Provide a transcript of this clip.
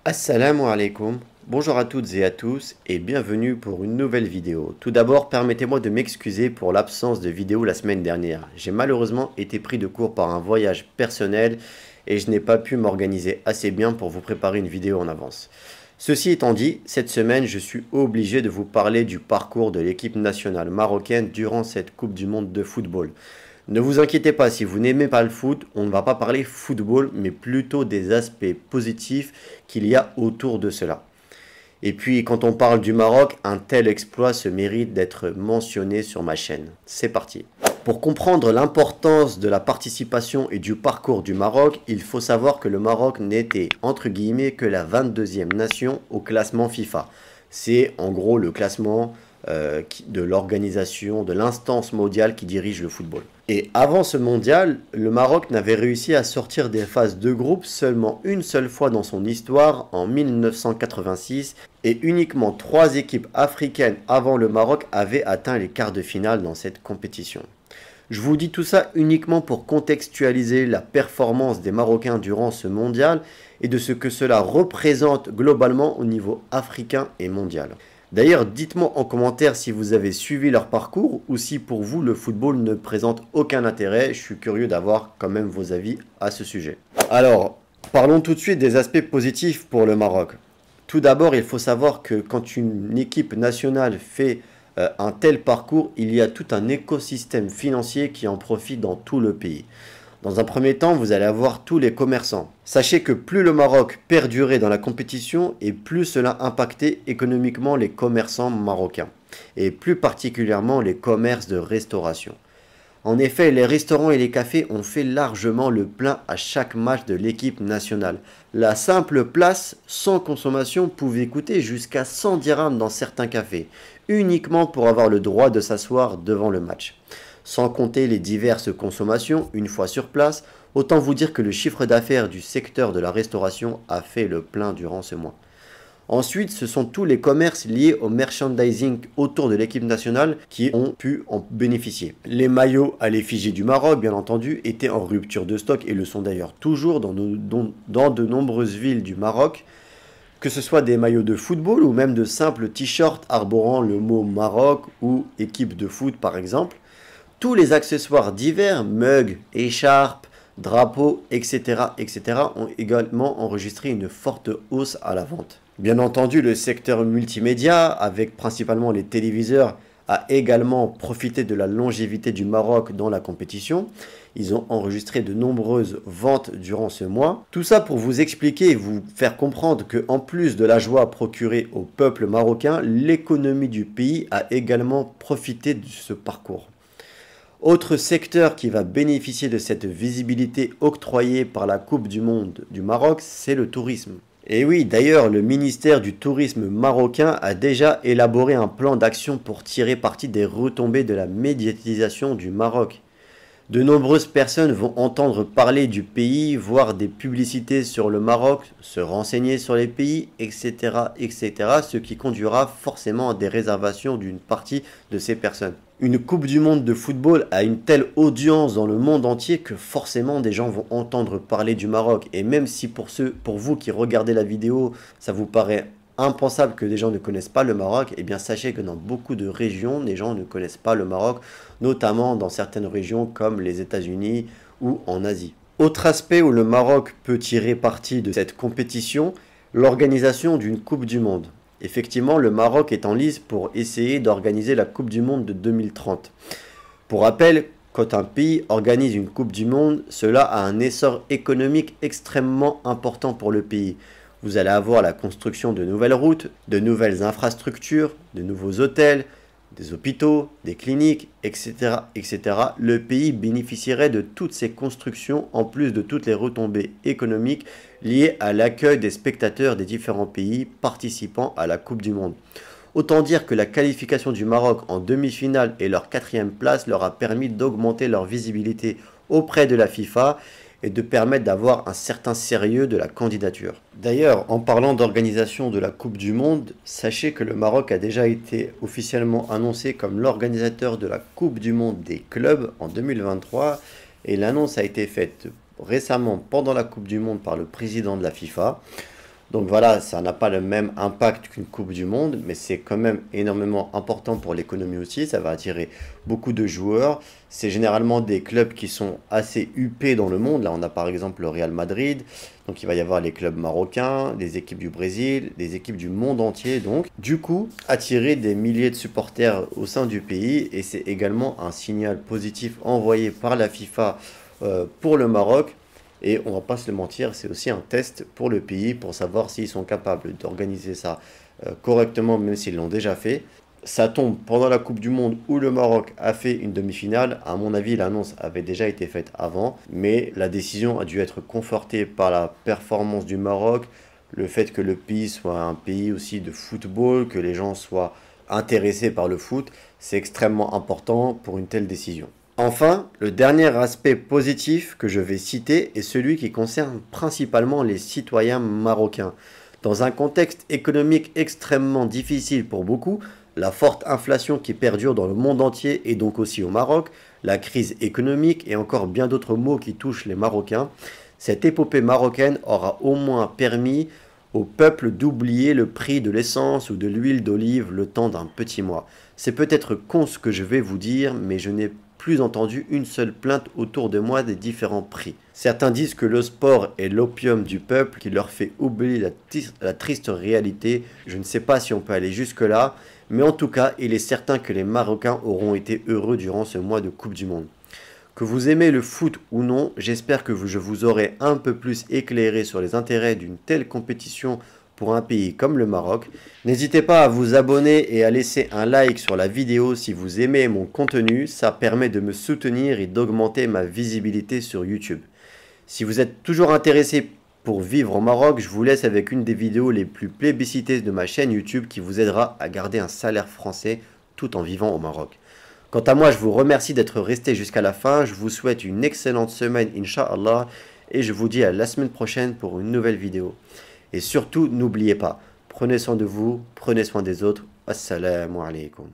Assalamu alaikum, bonjour à toutes et à tous et bienvenue pour une nouvelle vidéo. Tout d'abord, permettez-moi de m'excuser pour l'absence de vidéo la semaine dernière. J'ai malheureusement été pris de court par un voyage personnel et je n'ai pas pu m'organiser assez bien pour vous préparer une vidéo en avance. Ceci étant dit, cette semaine, je suis obligé de vous parler du parcours de l'équipe nationale marocaine durant cette Coupe du Monde de football. Ne vous inquiétez pas, si vous n'aimez pas le foot, on ne va pas parler football, mais plutôt des aspects positifs qu'il y a autour de cela. Et puis, quand on parle du Maroc, un tel exploit se mérite d'être mentionné sur ma chaîne. C'est parti. Pour comprendre l'importance de la participation et du parcours du Maroc, il faut savoir que le Maroc n'était, entre guillemets, que la 22e nation au classement FIFA. C'est en gros le classement de l'organisation, de l'instance mondiale qui dirige le football. Et avant ce mondial, le Maroc n'avait réussi à sortir des phases de groupe seulement une seule fois dans son histoire, en 1986, et uniquement 3 équipes africaines avant le Maroc avaient atteint les quarts de finale dans cette compétition. Je vous dis tout ça uniquement pour contextualiser la performance des Marocains durant ce mondial et de ce que cela représente globalement au niveau africain et mondial. D'ailleurs, dites-moi en commentaire si vous avez suivi leur parcours ou si pour vous le football ne présente aucun intérêt. Je suis curieux d'avoir quand même vos avis à ce sujet. Alors, parlons tout de suite des aspects positifs pour le Maroc. Tout d'abord, il faut savoir que quand une équipe nationale fait un tel parcours, il y a tout un écosystème financier qui en profite dans tout le pays. Dans un premier temps, vous allez avoir tous les commerçants. Sachez que plus le Maroc perdurait dans la compétition et plus cela impactait économiquement les commerçants marocains, et plus particulièrement les commerces de restauration. En effet, les restaurants et les cafés ont fait largement le plein à chaque match de l'équipe nationale. La simple place sans consommation pouvait coûter jusqu'à 100 dirhams dans certains cafés, uniquement pour avoir le droit de s'asseoir devant le match. Sans compter les diverses consommations une fois sur place, autant vous dire que le chiffre d'affaires du secteur de la restauration a fait le plein durant ce mois. Ensuite, ce sont tous les commerces liés au merchandising autour de l'équipe nationale qui ont pu en bénéficier. Les maillots à l'effigie du Maroc, bien entendu, étaient en rupture de stock et le sont d'ailleurs toujours dans de nombreuses villes du Maroc, que ce soit des maillots de football ou même de simples t-shirts arborant le mot Maroc ou équipe de foot par exemple. Tous les accessoires divers, mugs, écharpes, drapeaux, etc. ont également enregistré une forte hausse à la vente. Bien entendu, le secteur multimédia, avec principalement les téléviseurs, a également profité de la longévité du Maroc dans la compétition. Ils ont enregistré de nombreuses ventes durant ce mois. Tout ça pour vous expliquer et vous faire comprendre qu'en plus de la joie procurée au peuple marocain, l'économie du pays a également profité de ce parcours. Autre secteur qui va bénéficier de cette visibilité octroyée par la Coupe du Monde du Maroc, c'est le tourisme. Et oui, d'ailleurs, le ministère du Tourisme marocain a déjà élaboré un plan d'action pour tirer parti des retombées de la médiatisation du Maroc. De nombreuses personnes vont entendre parler du pays, voir des publicités sur le Maroc, se renseigner sur les pays, etc., ce qui conduira forcément à des réservations d'une partie de ces personnes. Une Coupe du Monde de football a une telle audience dans le monde entier que forcément des gens vont entendre parler du Maroc. Et même si pour vous qui regardez la vidéo, ça vous paraît impensable que des gens ne connaissent pas le Maroc, eh bien sachez que dans beaucoup de régions, les gens ne connaissent pas le Maroc, notamment dans certaines régions comme les États-Unis ou en Asie. Autre aspect où le Maroc peut tirer parti de cette compétition, l'organisation d'une Coupe du Monde. Effectivement, le Maroc est en lice pour essayer d'organiser la Coupe du Monde de 2030. Pour rappel, quand un pays organise une Coupe du Monde, cela a un essor économique extrêmement important pour le pays. Vous allez avoir la construction de nouvelles routes, de nouvelles infrastructures, de nouveaux hôtels, des hôpitaux, des cliniques, etc. Le pays bénéficierait de toutes ces constructions en plus de toutes les retombées économiques liées à l'accueil des spectateurs des différents pays participant à la Coupe du Monde. Autant dire que la qualification du Maroc en demi-finale et leur 4e place leur a permis d'augmenter leur visibilité auprès de la FIFA et de permettre d'avoir un certain sérieux de la candidature. D'ailleurs, en parlant d'organisation de la Coupe du Monde, sachez que le Maroc a déjà été officiellement annoncé comme l'organisateur de la Coupe du Monde des clubs en 2023 et l'annonce a été faite récemment pendant la Coupe du Monde par le président de la FIFA. Donc voilà, ça n'a pas le même impact qu'une Coupe du Monde, mais c'est quand même énormément important pour l'économie aussi. Ça va attirer beaucoup de joueurs. C'est généralement des clubs qui sont assez huppés dans le monde. Là, on a par exemple le Real Madrid. Donc il va y avoir les clubs marocains, des équipes du Brésil, des équipes du monde entier. Donc du coup, attirer des milliers de supporters au sein du pays. Et c'est également un signal positif envoyé par la FIFA pour le Maroc. Et on va pas se le mentir, c'est aussi un test pour le pays pour savoir s'ils sont capables d'organiser ça correctement, même s'ils l'ont déjà fait. Ça tombe pendant la Coupe du Monde où le Maroc a fait une demi-finale. À mon avis, l'annonce avait déjà été faite avant, mais la décision a dû être confortée par la performance du Maroc, le fait que le pays soit un pays aussi de football, que les gens soient intéressés par le foot. C'est extrêmement important pour une telle décision. Enfin, le dernier aspect positif que je vais citer est celui qui concerne principalement les citoyens marocains. Dans un contexte économique extrêmement difficile pour beaucoup, la forte inflation qui perdure dans le monde entier et donc aussi au Maroc, la crise économique et encore bien d'autres maux qui touchent les Marocains, cette épopée marocaine aura au moins permis au peuple d'oublier le prix de l'essence ou de l'huile d'olive le temps d'un petit mois. C'est peut-être con ce que je vais vous dire, mais je n'ai plus entendu une seule plainte autour de moi des différents prix. Certains disent que le sport est l'opium du peuple qui leur fait oublier la triste réalité. Je ne sais pas si on peut aller jusque-là, mais en tout cas, il est certain que les Marocains auront été heureux durant ce mois de Coupe du Monde. Que vous aimez le foot ou non, j'espère que je vous aurai un peu plus éclairé sur les intérêts d'une telle compétition pour un pays comme le Maroc. N'hésitez pas à vous abonner et à laisser un like sur la vidéo si vous aimez mon contenu, ça permet de me soutenir et d'augmenter ma visibilité sur YouTube. Si vous êtes toujours intéressé pour vivre au Maroc, je vous laisse avec une des vidéos les plus plébiscitées de ma chaîne YouTube qui vous aidera à garder un salaire français tout en vivant au Maroc. Quant à moi, je vous remercie d'être resté jusqu'à la fin, je vous souhaite une excellente semaine, Inch'Allah, et je vous dis à la semaine prochaine pour une nouvelle vidéo. Et surtout, n'oubliez pas, prenez soin de vous, prenez soin des autres. Assalamu alaikum.